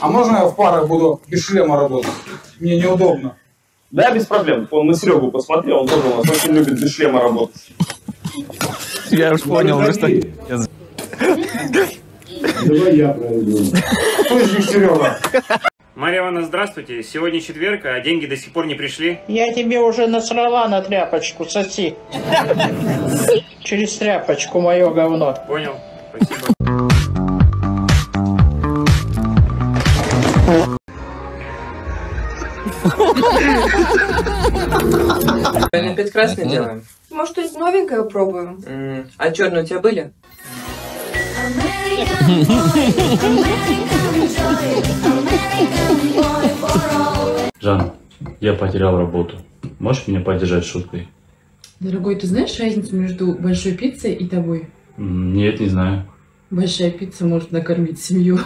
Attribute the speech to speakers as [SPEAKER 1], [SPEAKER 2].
[SPEAKER 1] А можно я в парах буду без шлема работать? Мне неудобно.
[SPEAKER 2] Да, без проблем. Он на Серегу посмотрел, он тоже у нас очень любит без шлема работать.
[SPEAKER 3] Я уж понял, что...
[SPEAKER 4] Давай я пройду.
[SPEAKER 1] Кто из них Серега?
[SPEAKER 5] Марья Ивановна, здравствуйте. Сегодня четверг, а деньги до сих пор не пришли.
[SPEAKER 6] Я тебе уже насрала на тряпочку, соси. Через тряпочку мое говно.
[SPEAKER 5] Понял. Спасибо.
[SPEAKER 7] Опять красный делаем.
[SPEAKER 8] Может, что-нибудь новенькое пробуем?
[SPEAKER 7] А черные у тебя были?
[SPEAKER 9] Жан, я потерял работу. Можешь меня поддержать шуткой?
[SPEAKER 8] Дорогой, ты знаешь разницу между большой пиццей и тобой?
[SPEAKER 9] Нет, не знаю.
[SPEAKER 8] Большая пицца может накормить семью.